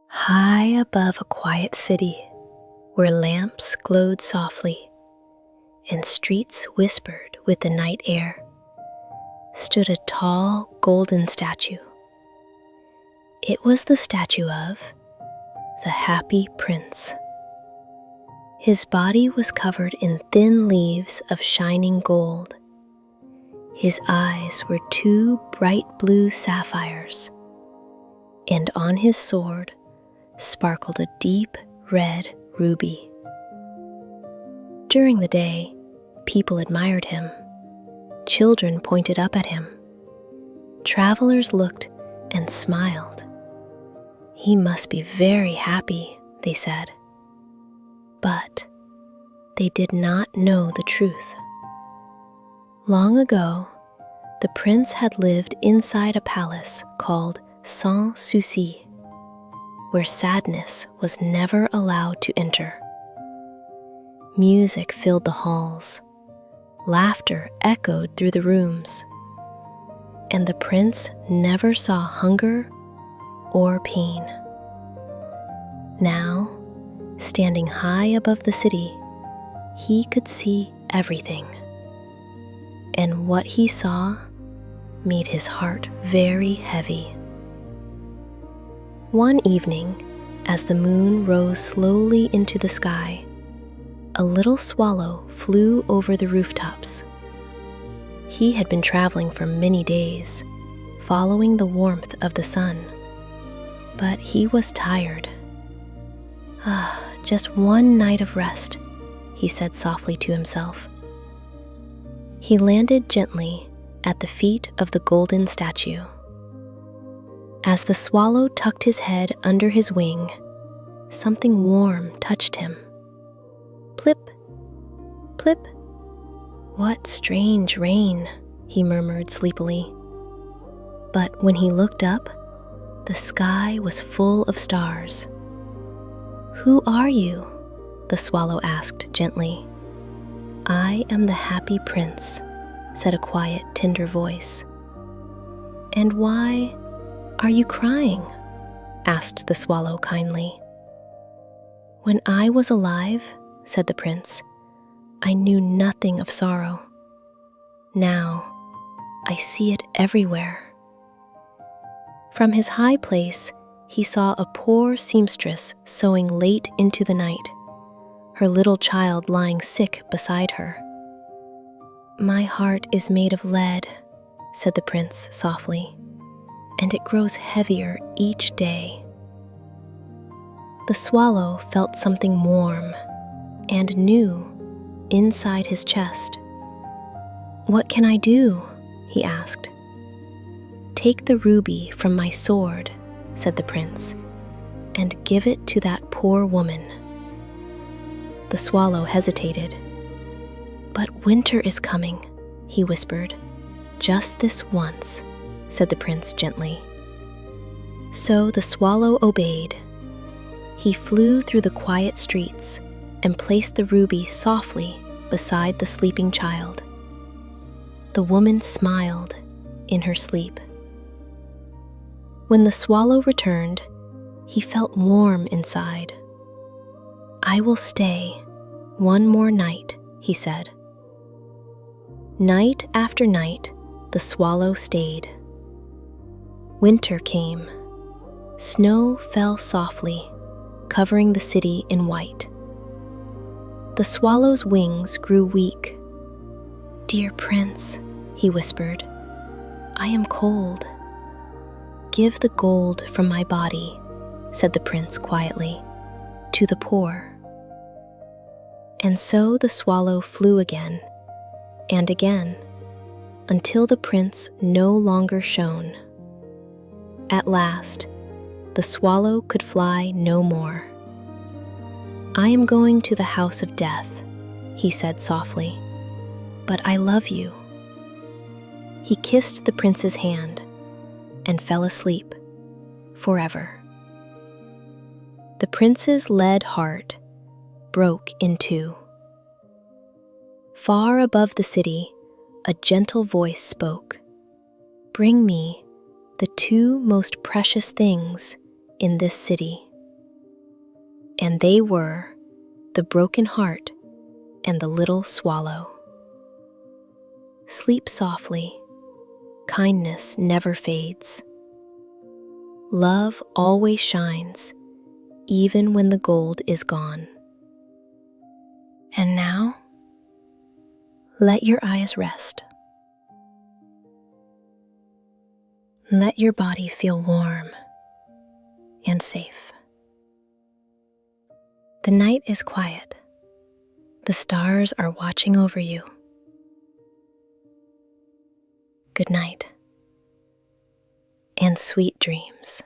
High above a quiet city, where lamps glowed softly and streets whispered with the night air, stood a tall golden statue. It was the statue of the Happy Prince. His body was covered in thin leaves of shining gold. His eyes were two bright blue sapphires, and on his sword sparkled a deep red ruby. During the day, people admired him. Children pointed up at him. Travelers looked and smiled. "He must be very happy," they said. But they did not know the truth. Long ago, the prince had lived inside a palace called Sans Souci, where sadness was never allowed to enter. Music filled the halls, laughter echoed through the rooms, and the prince never saw hunger or pain. Now, standing high above the city, he could see everything. And what he saw made his heart very heavy. One evening, as the moon rose slowly into the sky, a little swallow flew over the rooftops. He had been traveling for many days, following the warmth of the sun. But he was tired. Just one night of rest," he said softly to himself. He landed gently at the feet of the golden statue. As the swallow tucked his head under his wing, something warm touched him. "Plip, plip. What strange rain," he murmured sleepily. But when he looked up, the sky was full of stars. "Who are you?" the swallow asked gently. "I am the Happy Prince," said a quiet, tender voice. "And why are you crying?" asked the swallow kindly. "When I was alive," said the prince, "I knew nothing of sorrow. Now, I see it everywhere." From his high place, he saw a poor seamstress sewing late into the night, her little child lying sick beside her. "My heart is made of lead," said the prince softly, "and it grows heavier each day." The swallow felt something warm and new inside his chest. "What can I do?" he asked. "Take the ruby from my sword," said the prince, "and give it to that poor woman." The swallow hesitated. "But winter is coming," he whispered. "Just this once," said the prince gently. So the swallow obeyed. He flew through the quiet streets and placed the ruby softly beside the sleeping child. The woman smiled in her sleep. When the swallow returned, he felt warm inside. "I will stay one more night," he said. Night after night, the swallow stayed. Winter came. Snow fell softly, covering the city in white. The swallow's wings grew weak. "Dear prince," he whispered, "I am cold." "Give the gold from my body," said the prince quietly, "to the poor." And so the swallow flew again and again, until the prince no longer shone. At last, the swallow could fly no more. "I am going to the house of death," he said softly, "but I love you." He kissed the prince's hand and fell asleep forever. The prince's lead heart broke in two. Far above the city, a gentle voice spoke. "Bring me the two most precious things in this city." And they were the broken heart and the little swallow. Sleep softly. Kindness never fades. Love always shines, even when the gold is gone. And now, let your eyes rest. Let your body feel warm and safe. The night is quiet. The stars are watching over you. Good night, and sweet dreams.